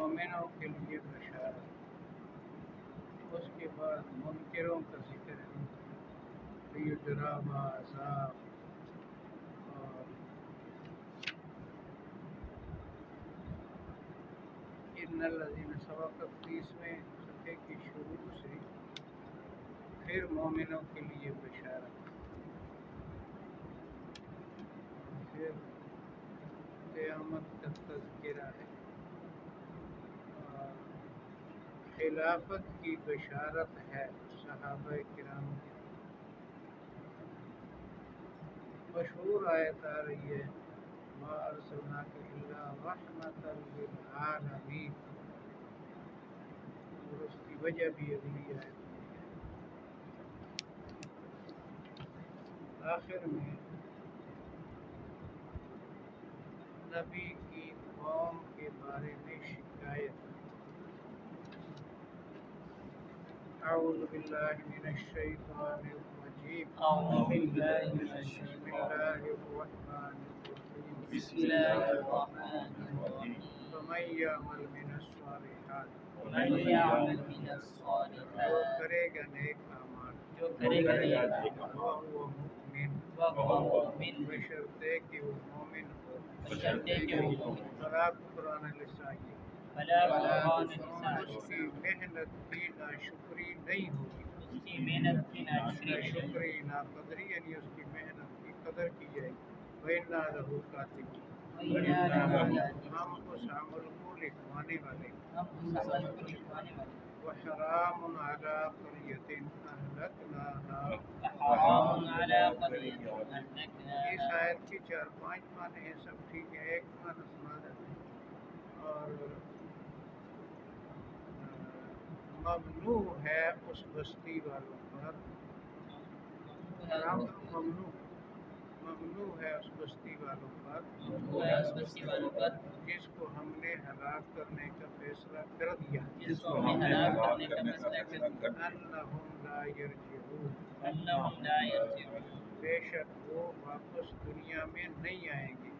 مومنوں کے لیے بشارت، اس کے بعد منکروں کا ذکر ہے، ڈرامہ عذاب، اور ان الذین سبقت 30ویں صفحے کی شروع سے پھر مومنوں کے لیے بشارت، پھر قیامت کا تذکرہ ہے، اور خلافت کی بشارت ہے صحابہ کرام کی۔ مشہور آیت آ رہی ہے ما ارسلناک الا رحمۃ للعالمین، اور اس کی وجہ بھی اگلی آیت میں ہے۔ آخر میں نبی کی قوم کے بارے میں شکایت۔ اعوذ باللہ من الشیطان الرجیم، بسم اللہ الرحمن الرحیم، فمن یعمل من الصالحات، جو کرے گا نیک اعمال، وهو مؤمن، بشرطے کہ وہ مومن ہو، فلا کفران لسعیہ، اس کی محنت کی ناشکری نہیں ہوگی، ناشکری ناقدری یعنی اس کی محنت کی قدر کی جائے گی، وَإِنَّا لَهُ كَاتِبُونَ، ہم اس عمل کو لکھوانے والے ہیں، وحرام علی قریۃ اہلکناہا، اس آیت کی 4-5 معنی ہیں، سب ٹھیک ہے، ایک معنی سنا دیتے ہیں، اور ممنوع ہے اس بستی والوں پر، ممنوع ہے اس بستی والوں پر جس کو ہم نے ہلاک کرنے کا فیصلہ کر دیا، انہم لا یرجعون، بے شک وہ واپس دنیا میں نہیں آئیں گے،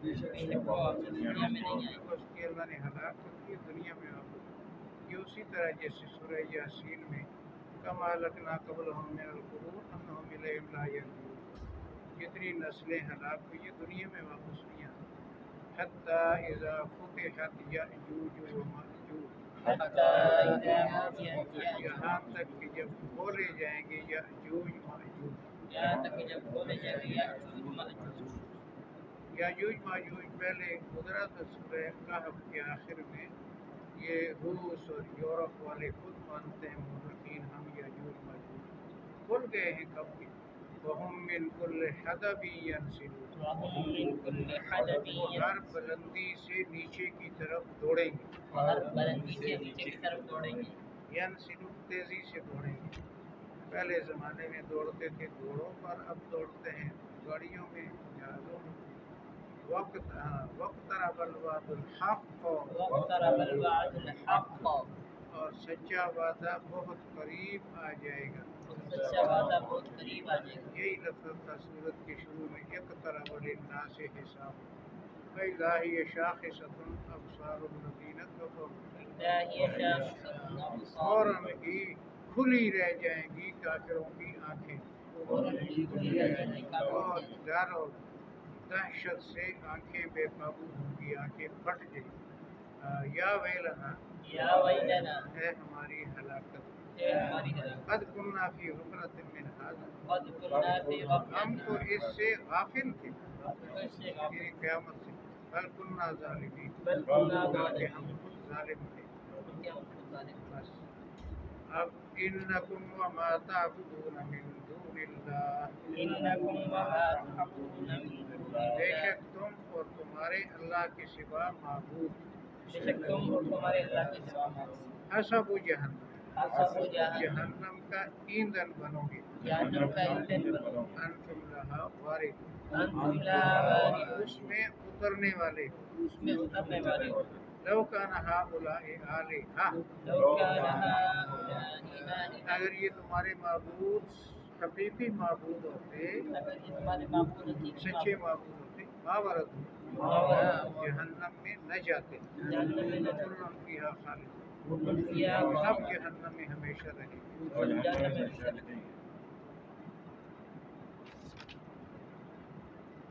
بستی اللہ نے ہلاک کر دی دنیا میں واپس، یہ اسی طرح جیسے سورہ یاسین میں کما اہلکنا قبلہم من القرون انہم الیہم لا یرجعون، جتنی نسلیں ہلاک ہوئی ہیں دنیا میں واپس نہیں آتی، حتی اذا فتحت یأجوج ومأجوج، یہاں تک کہ جب کھولے جائیں گے یأجوج مأجوج، یاجوج ماجوج پہلے گزرا تھا سورہ کہف کے آخر میں، یہ روس اور یورپ والے خود مانتے ہیں مورخین ہم یاجوج ماجوج کھل گئے ہیں کب کے، وَهُم مِّن كُلِّ حَدَبٍ يَنْسِلُونَ، وہ ہر بلندی سے نیچے کی طرف دوڑیں گے، ینسلون تیزی سے دوڑیں گے، پہلے زمانے میں دوڑتے تھے گھوڑوں پر، اب دوڑتے ہیں گاڑیوں میں، جہازوں میں، وَاقْتَرَبَ الْوَعْدُ الْحَقُّ، اور سچا وعدہ بہت قریب آ جائے گا، یہی لفظ تھا سورت کے شروع میں اقترب للناس حسابهم فإذا هي شاخصة أبصار الذين كفروا، فوراً ہی کھلی رہ جائیں گی کافروں کی آنکھیں، اور ڈر اور دہشت سے آنکھیں بے قابو ہوں گی، آنکھیں پھٹ جائیں گی، یا ویلنا، ہے ہماری ہلاکت، قد كنا فی غفلۃ من ھذا، ہم تو اس سے غافل تھے، یعنی قیامت سے، بل كنا ظالمین، کہ ہم خود ظالم تھے، بس اب انکم وما تعبدون من دون اللہ، بے شک تم اور تمہارے اللہ کے سوا معبود، حسب جہنم، جہنم کا ایندھن بنو گے، انتم لہا واردون، اس میں اترنے والے ہو، لو کان ہؤلاء آلہۃ، اگر یہ تمہارے معبود حقیقی معبود ہوتے، سچے معبود ہوتے، ما وردوا، جہنم میں نہ جاتے کلن فیہا خالدون سب جہنم میں ہمیشہ رہیں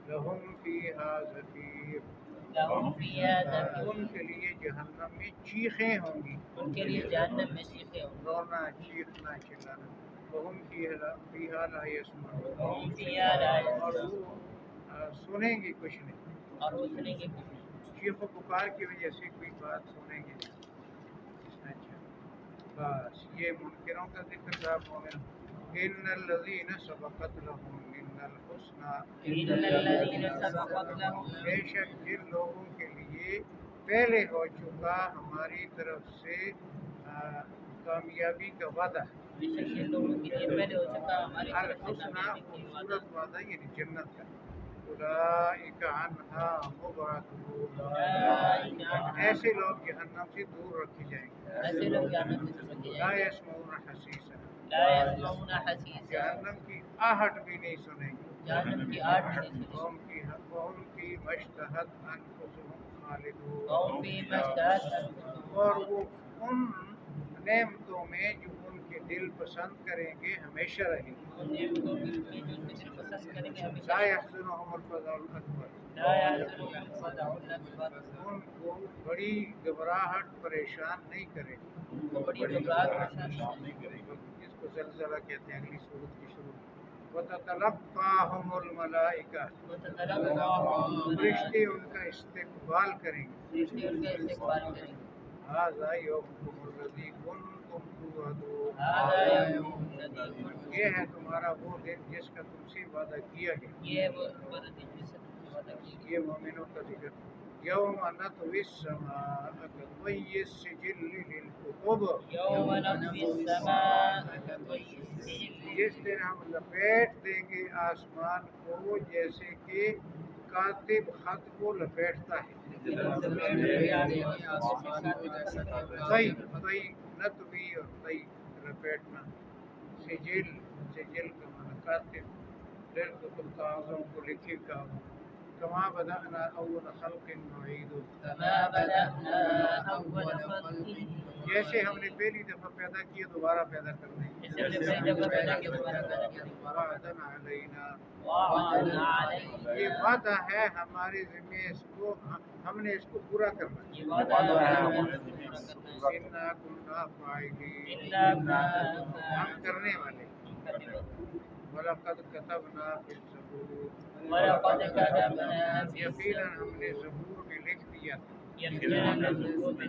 لہم فیہا زفیر ان کے لیے جہنم میں چیخیں ہوں گی رونا چیخنا چلانا لہم فیہا لا یسمعون اور وہ سنیں گے کچھ نہیں چیخ و پکار کی وجہ سے کوئی بات سنیں گے نہیں اچھا بس یہ منکروں کا ذکر تھا مومن ان الذین سبقت لهم منا الحسنى بے شک جن لوگوں کے لیے پہلے ہو چکا ہماری طرف سے کامیابی کا وعدہ الحسنى خوبصورت وعدہ یعنی جنت کا اولئک عنہا مبعدون ایسے لوگ جہنم سے دور رکھے جائیں گے لا یسمعون حسیسا جہنم کی آہٹ بھی نہیں سنیں گے وهم فیما اشتہت انفسهم خالدون اور وہ ان نعمتوں میں جو ان کے دل پسند کریں گے ہمیشہ رہیں گے لا يحزنهم الفزع الاکبر ان کو بڑی گھبراہٹ پریشان نہیں کرے گی جس کو زلزلہ کہتے ہیں اگلی سورت کی شروع وَتَتَلَقَّاهُمُ الْمَلَائِكَةُ فرشتے ان کا استقبال کریں گے هَذَا يَوْمُكُمُ الَّذِي كُنتُمْ تُوعَدُونَ یہ ہے تمہارا وہ دن جس کا تم سے وعدہ کیا گیا یہ مومنوں کا ذکر یوم نطوی السماء کطوی السجل للکتب جس دن ہم لپیٹ دیں گے آسمان کو جیسے کہ کاتب خط کو لپیٹتا ہے طی نطوی اور طی لپیٹنا سجل سجل کا معنی کاتب للکتب کاغذوں کو لکھے کاغذ کما بدأنا اول خلق نعید جیسے ہم نے پہلی دفعہ پیدا کیا دوبارہ پیدا کر دیں گے وعدن علینا یہ وعدہ ہے ہمارے ذمہ اس کو ہم نے اس کو پورا کرنا ہے انا كنا فاعلین ہم کرنے والے وَلَقَدْ كَتَبْنَا فِي الزَّبُورِ یقیناً ہم نے زبور میں لکھ دیا تھا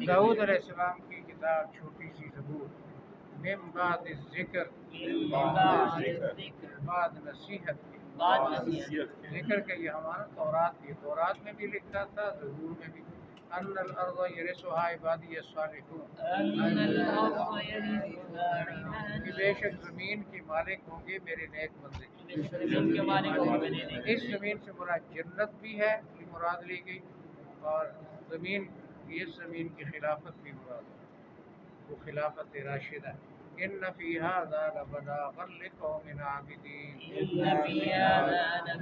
داؤد علیہ السلام کی کتاب چھوٹی سی زبور من بعد الذکر بعد نصیحت کے ذکر کا یہ ہمارا تورات میں بھی لکھا تھا زبور میں بھی ان الارض یرثها عبادی الصالحون کہ بے شک زمین کے مالک ہوں گے میرے نیک بندے اس زمین سے مراد جنت بھی ہے مراد لی گئی اور زمین اس زمین کی خلافت بھی مراد ہے وہ خلافت راشدہ ان فی ھذا لبلاغا لقوم عابدین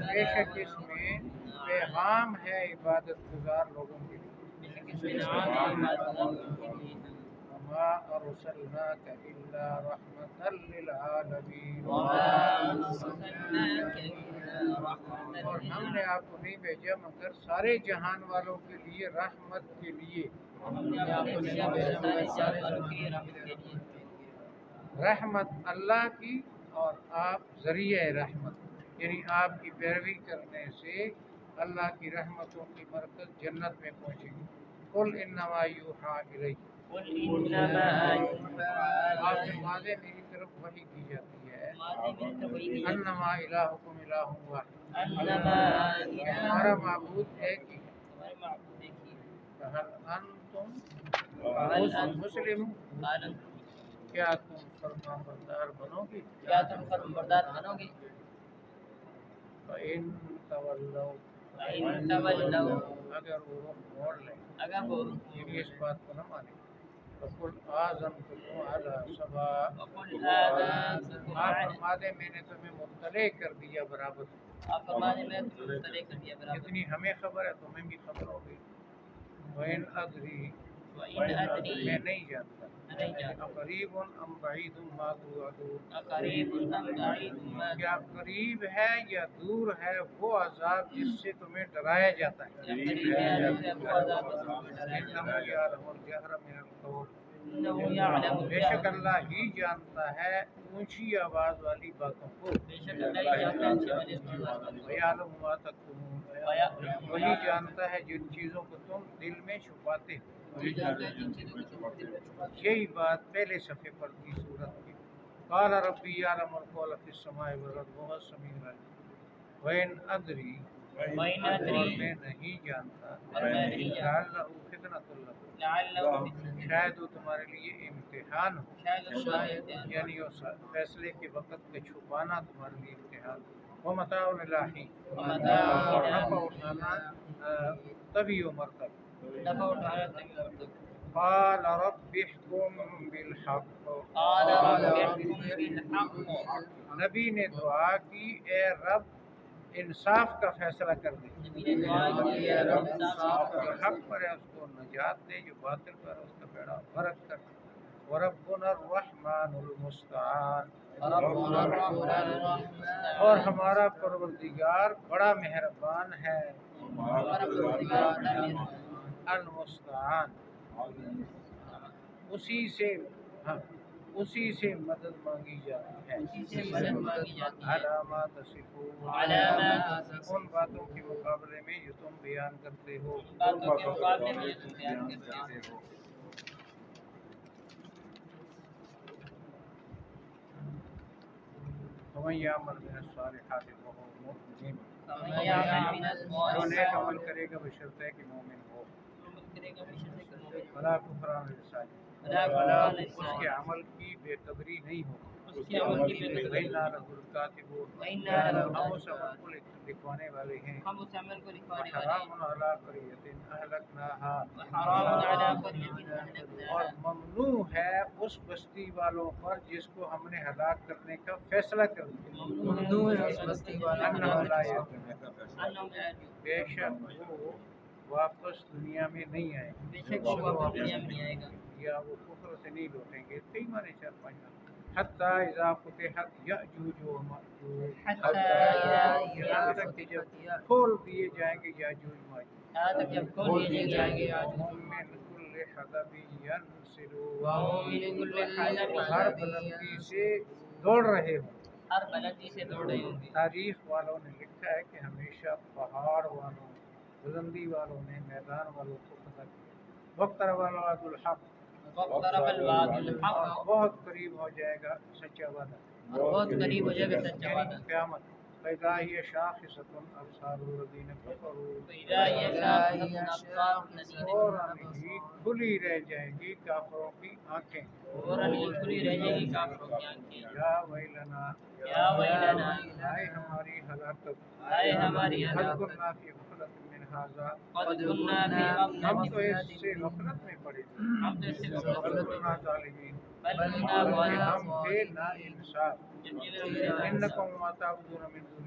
بے شک اس میں پیغام ہے عبادت گزار لوگوں کے لیے وما ارسلناک الا رحمتا للعالمین اور ہم نے آپ کو نہیں بھیجا مگر سارے جہان والوں کے لیے رحمت کے لیے رحمت اللہ کی اور آپ ذریعہ رحمت یعنی آپ کی پیروی کرنے سے اللہ کی رحمتوں کی برکت جنت میں پہنچے گی قل انما یوحی الی آپ سے واضح میری طرف وحی کی جاتی ہے انما الہکم الہ واحد ہمارا معبود ایک ہی ہے فہل انتم مسلم کیا تم فرمان بردار بنو گے فإن تولوا اگر وہ رخ موڑ لیں یعنی اس بات کو نہ مانیں فقل آذنتکم علی سواء آپ فرما دیں میں نے تمہیں مطلع کر دیا برابر آپ فرمانے میں تمہیں مطلع کر دیا برابر. جتنی ہمیں خبر ہے تمہیں بھی خبر ہوگی. وَإِنْ أَدْرِي وَإِنْ أَدْرِي میں نہیں جانتا. نہیں جانتا. قریب ام بعید ما توعدون قریب ام بعید ما کیا قریب ہے یا دور ہے وہ عذاب جس سے تمہیں ڈرایا جاتا ہے. قریب ہے جسے وہ عذاب سے ڈرایا جاتا إِنَّهُ يَعْلَمُ الْجَهْرَ مِنَ الْقَوْلِ ہے. انه يعلم بے شک اللہ ہی جانتا ہے اونچی آواز والی باتوں کو. بے شک اللہ جانتا ہے اچھی والی بات. وَيَعْلَمُ مَا تَكْتُمُونَ وہی جانتا ہے جن چیزوں کو تم دل میں چھپاتے ہو. وہی جانتا ہے جن چیزوں کو تم دل میں چھپاتے ہو. یہی بات پہلے صفحے پر کی صورت کی. قال ربی یعلم القول فی السماء والارض وهو السمیع العلیم. وَإِنْ أَدْرِي وَإِنْ اور أَدْرِي میں نہیں جانتا. اور میں نہیں جانتا. لَعَلَّهُ فِتْنَةٌ لَكُمْ لعلہ شاید وہ تمہارے لیے امتحان ہو. شاید یعنی اس فیصلے کے وقت کا چھپانا تمہارے لیے امتحان ہو. وَمَتَاعٌ إِلَىٰ اور نفع اٹھانا طبی و مرتب. نفع اٹھانا تک. قال رب احكم بالحق قال رب احكم بالحق. نبی نے دعا کی اے رب انصاف کا فیصلہ کر دے. نبی نے دعا کی اے رب انصاف جو حق پر ہے اس کو نجات دے، جو باطل پر ہے اس کا بیڑا غرق کر. وربنا الرحمن المستعان ربنا الرحمن اور ہمارا پروردگار بڑا مہربان ہے. المستعان اسی سے مدد مانگی جاتی ہے. علامات صفون ان باتوں کے مقابلے میں جو تم بیان کرتے ہو. باتوں کے مقابلے میں جو تم بیان کرتے ہو. وَمَن يَعْمَلْ مِنَ الصَّالِحَاتِ وَهُوَ مُؤْمِنٌ جو نیک عمل کرے گا بشرط ہے کہ مومن ہو. وَلَا كُفْرَانَ لِلْسَاجِدِينَ اس کے عمل کی بے قدری نہیں ہوگی. وَإِنَّا لَهُ الْكَاتِبُونَ ہم اس عمل کو لکھوانے والے ہیں. وَحَرَامٌ عَلَىٰ قَرْيَةٍ أَهْلَكْنَاهَا اور ممنوع ہے اس بستی والوں پر جس کو ہم نے ہلاک کرنے کا فیصلہ کر دیا. أَنَّهُمْ لَا يَرْجُونَ بے شک وہ واپس دنیا میں نہیں آئے گے. بے شک وہ واپس دنیا میں نہیں آئے گا یا وہ کفر سے نہیں لوٹیں گے. کئی معنی 4-5 حتی اذا فتحت یأجوج و مأجوج یہاں تک کہ جب کھول دیے جائیں گے یاجوج ماجوج. یہاں تک جب کھول دیے جائیں گے وَهُم مِّن كُلِّ حَدَبٍ يَنْسِلُونَ ہر بلندی سے دوڑ رہے ہوں. ہر بلندی سے دوڑ رہے ہوں گے. تاریخ والوں نے لکھا ہے کہ ہمیشہ پہاڑ والوں بلندی والوں نے میدان والوں کو فتح کیا. وَاقْتَرَبَ الْوَعْدُ الْحَقُّ وَاقْتَرَبَ الْوَعْدُ الْحَقُّ بہت قریب ہو جائے گا سچا وعدہ. بہت قریب ہو جائے گا سچا وعدہ. قیامت فَإِذَا هِيَ شَاخِصَةٌ أَبْصَارُ الَّذِينَ كَفَرُوا فَإِذَا هِيَ شَاخِصَةٌ أَبْصَارُ الَّذِينَ فوراً ہی کھلی رہ جائیں گی کافروں کی آنکھیں. فوراً ہی کھلی رہ جائے گی کافروں کی آنکھیں. یا ویلنا یا ویلنا ہائے ہماری ہلاکت. ہائے ہماری قد ہلاکت. كنا في غفلة من هذا قد كنا في ہم تو غفلة اس سے غفلت میں پڑے تھے. ہم تو اس سے غفلت بل میں كنا ظالمین بل كنا ہم ظالمين. تھے نا انصاف. انکم انکم ما تعبدون من دون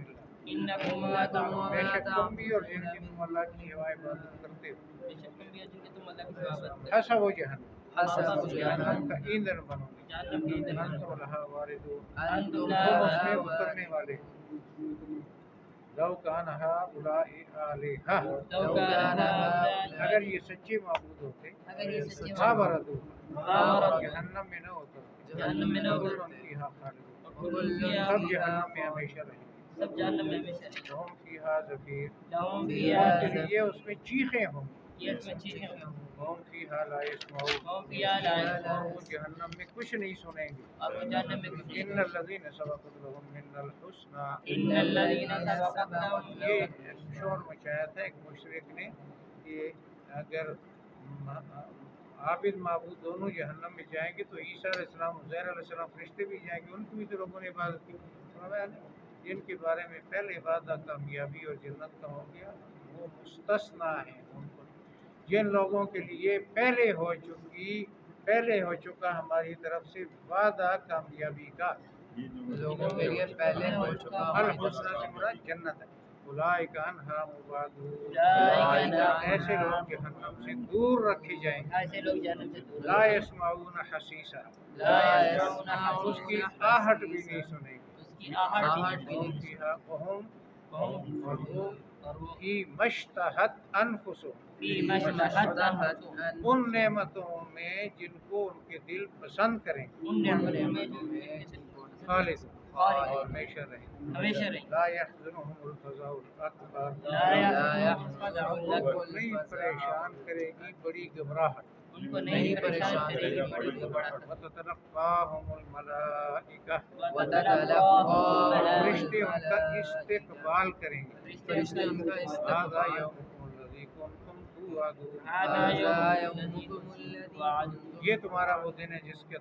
اللہ ما تعبدون بے شک تم بھی اور جن کی تم اللہ کی سوا عبادت کرتے ہو. بے شک تم بھی جن کے تم اللہ کی عبادت کرتے حسب و جہنم حسب جہنم کا ایندھن بنو گے. جہنم کی ایندھن انتم لہا واردون انتم تم اس میں اترنے والے. لو کان ہؤلاء آلہۃ لو كان اگر یہ سچے معبود ہوتے اگر یہ سچے ما بردو بردو جہنم میں نہ اترتے. جہنم میں نہ اترتے. کل فیہا خالدون وكل فيها سب جہنم میں ہمیشہ رہیں گے. سب جہنم میں ہمیشہ رہیں گے. لہم فیہا زفیر لهم ان فيها کے لیے اس میں چیخیں ہوں گی. یہ اس میں چیزیں ہوں. ہم فیہا لا یسمعون وهم فيها لا اور يسمعون. وہ جہنم میں کچھ نہیں سنیں گے. اور وہ جہنم میں کچھ ان نہیں. الذین سبقت لهم من الحسنى ان الذين سبقت لهم یہ شور مچایا تھا ایک مشرک نے کہ اگر عابد معبود دونوں جہنم میں جائیں گے تو عیسیٰ علیہ السلام عزیر علیہ السلام فرشتے بھی جائیں گے. ان کی بھی تو لوگوں نے عبادت کی. جن کے بارے میں پہلے وعدہ کامیابی اور جنت کا ہو گیا وہ مستثنا ہیں. ان کو جن لوگوں کے لیے پہلے ہو چکا ہماری طرف سے وعدہ کامیابی کا لوگوں کے لیے پہلے ہو چکا الحسنہ سے مراد جنت ہے. اولئک عنہا مبعدون، ایسے لوگ جہنم سے دور رکھے جائیں گے. ایسے لوگ جنت سے دور لا يسمعون حسیسا، لا يسمعون اس کی آہٹ بھی نہیں سنیں گے. اس کی آہٹ بھی وهم فیہا وهم اور وہ فی مشتہت انفسهم، فی مشتہت ان نعمتوں میں جن کو ان کے دل پسند کریں گے. ان نعمتوں میں جو جن کو خالد اور ہمیشہ رہیں. ہمیشہ رہیں. لا يحزنهم الفزع الاکبر، لا يحزنهم ان کو نہیں پریشان کرے گی بڑی گھبراہٹ. ان کو نہیں پریشان کرے گی بڑی گھبراہٹ. وتتلقاهم الملائکہ، وتتلقاهم فرشتے ان کا استقبال کریں گے. فرشتے ان کا هذا استقبال یومکم الذی کنتم توعدون، هذا هذا يومكم يومكم الذي الذي توعدون. یہ تمہارا وہ دن ہے جس کا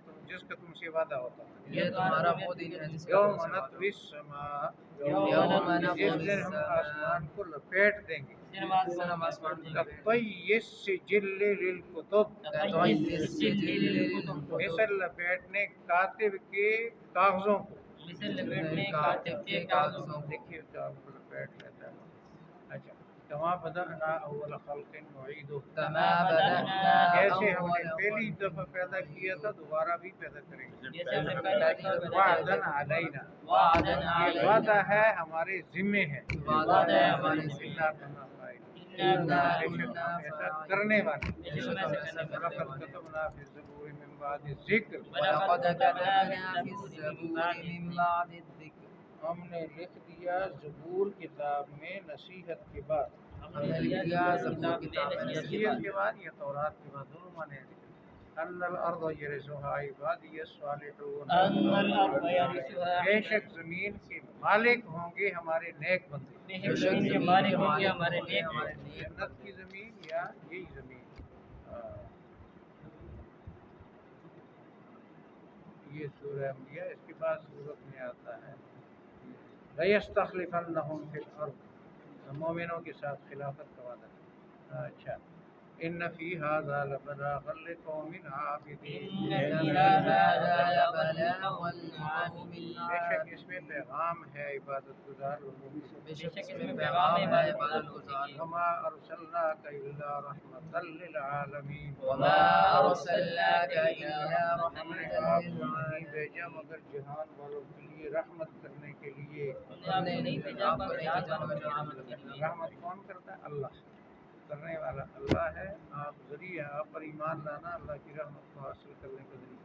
تم سے وعدہ ہوتا ہے. یہ تمہارا وہ دن ہے جس کا یوم تم سے وعدہ نطوی السماء، یوم جس دن ہم آسمان کو لپیٹ دیں گے. سلام آسمان کی کطی السجل للکتب، کطی السجل للکتب، مثل لپیٹنے کاتب کے کاغذوں کو. مثل لپیٹنے کاتب کے کاغذوں کو. دیکھیے کاغذ کو لپیٹ لیتا ہے. اچھا، کما بدأنا اول خلق نعیدہ، کما بدأنا جیسے ہم نے اول پہلی دفعہ پیدا کیا تھا دوبارہ بھی پیدا کریں گے. جیسے ہم نے پہلا وعدن علینا، وعدن یہ علینا، وعدہ ہے ہمارے ذمے ہے. وعدہ ہے ہمارے ذمہ. انا كنا فاعلين، انا بے شک ہم ایسا کرنے والے. بے شک ہم ایسا کرنے والے. ولقد كتبنا في الزبور من بعد الذکر، وَلَقَدْ كَتَبْنَا فِي الزَّبُورِ مِن بَعْدِ الذِّكْرِ، ہم نے لکھ دیا زبور کتاب میں نصیحت کے بعد. ہم نے لکھ دیا زبور کتاب میں نصیحت کے بعد یا تورات کے بعد دونوں معنی ہیں. ان الارض يرثها عبادي الصالحون، ان الارض يرثها، بے شک زمین کے مالک ہوں گے ہمارے نیک بندے. بے شک زمین کے مالک ہوں گے ہمارے نیک. جنت کی زمین یا یہی زمین. یہ سورہ انبیاء، اس کے بعد سورت میں آتا ہے لَيَسْتَخْلِفَنَّهُمْ فِي الْأَرْضِ، مومنوں کے ساتھ خلافت کا وعدہ. اچھا، ان فی ھذا لبلاغا لقوم عابدین، بے شک اس میں پیغام ہے عبادت گزار لوگوں کے. بے شک اس میں پیغام ہے عبادت گزار. وما ارسلناک الا رحمۃ للعالمین، وما ارسلناک الا ہم رحمۃ نے آپ کو نہیں للعالمین. بھیجا مگر جہان والوں کے لیے رحمت کرنے کے لیے. ہم نے نہیں بھیجا آپ کو نہیں بھیجا مگر رحمت کے لیے. رحمت کون کرتا ہے؟ اللہ. کرنے والا اللہ ہے. آپ ذریعہ، آپ پر ایمان لانا اللہ کی رحمت کو حاصل کرنے کا ذریعہ.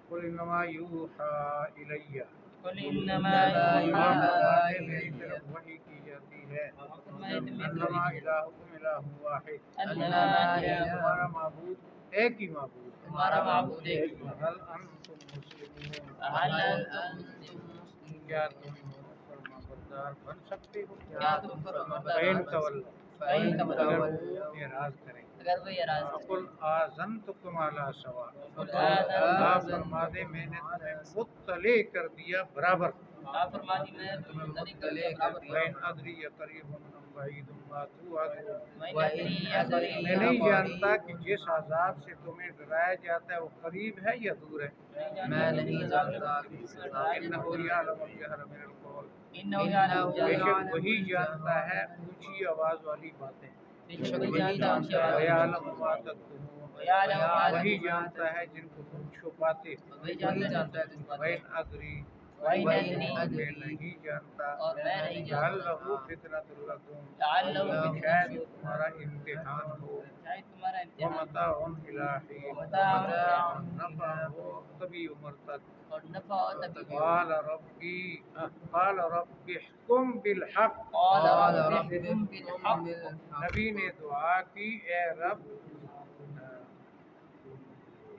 قل انما یوحی الیہ، قل انما میری یوحی طرف وحی کی جاتی ہے. الیہ انما الہکم الہ واحد، انما تمہارا معبود ایک ہی معبود ہے. ہمارا معبود ایک ہے. هل انتم مسلمون، هل انتم مسلمون، کیا تم فرما بردار بن سکتے ہو؟ کیا تم فرمانبردار فَإِن بن تولوا، فَإِن اگر تولوا، وہ اعراض کریں، اگر وہ اعراض کریں. فَقُلْ آذَنْتُكُمْ عَلَىٰ سَوَاءٍ، قل آپ آذنتم، فرما دے میں نے تمہیں مطلع کر دیا برابر. آپ فرما دی میں تمہیں مطلع کر دیا. وَإِنْ أَدْرِي قَرِيبٌ أَمْ بَعِيدٌ مَا تُوعَدُونَ، وَإِنْ أَدْرِي میں نہیں جانتا کہ جس عذاب سے تمہیں ڈرایا جاتا ہے وہ قریب ہے یا دور ہے. میں نہیں جانتا کہ سزا إِنَّهُ يَعْلَمُ الْجَهْرَ مِنَ الْقَوْلِ، انه يعلم بے شک الجهر، وہی جانتا ہے اونچی آواز والی باتیں. بے شک وہی جانتا ہے. وَيَعْلَمُ مَا تَكْتُمُونَ، ويعلم ما وہی تكتمون، جانتا ہے جن کو تم چھپاتے. وہی وہی جانتا ہے جانتا ہے جن کو وَإِنْ أَدْرِي، وَإِنْ وَإِنْ أدري، میں نہیں جانتا. اور میں نہیں جانتا. لَعَلَّهُ فِتْنَةٌ لَكُمْ، لعلہ شاید وہ تمہارا امتحان ہو. شاید تمہارا امتحان وَمَتَاعٌ إِلَىٰ حِينٍ، متاع نفع ہو کبھی عمر تک. اور نفع اور تکلیف. قال رب احکم بالحق، قال قال رب رب احكم بالحق، نبی نے دعا کی اے رب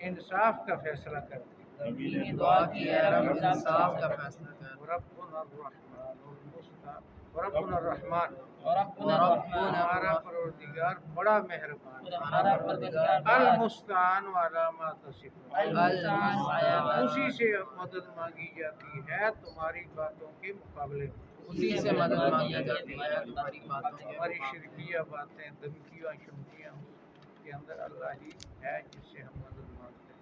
انصاف کا فیصلہ کر دے. نبی نے دعا کی ہے رب انصاف کا فیصلہ کر. ربنا الرحمن المستعان، ربنا الرحمن، وربنا الرحمن، ہمارا پروردگار بڑا مہربان، ہمارا پروردگار المستعان والا ما تصفون، المستعان وعلى ما اسی سے مدد مانگی جاتی ہے تمہاری باتوں کے مقابلے میں. اسی سے مدد مانگی جاتی ہے تمہاری باتوں کے ہماری مقابلے. شرکیہ باتیں، دھمکیاں، شمکیاں کے اندر اللہ ہی ہے جس سے ہم مدد مانگتے ہیں.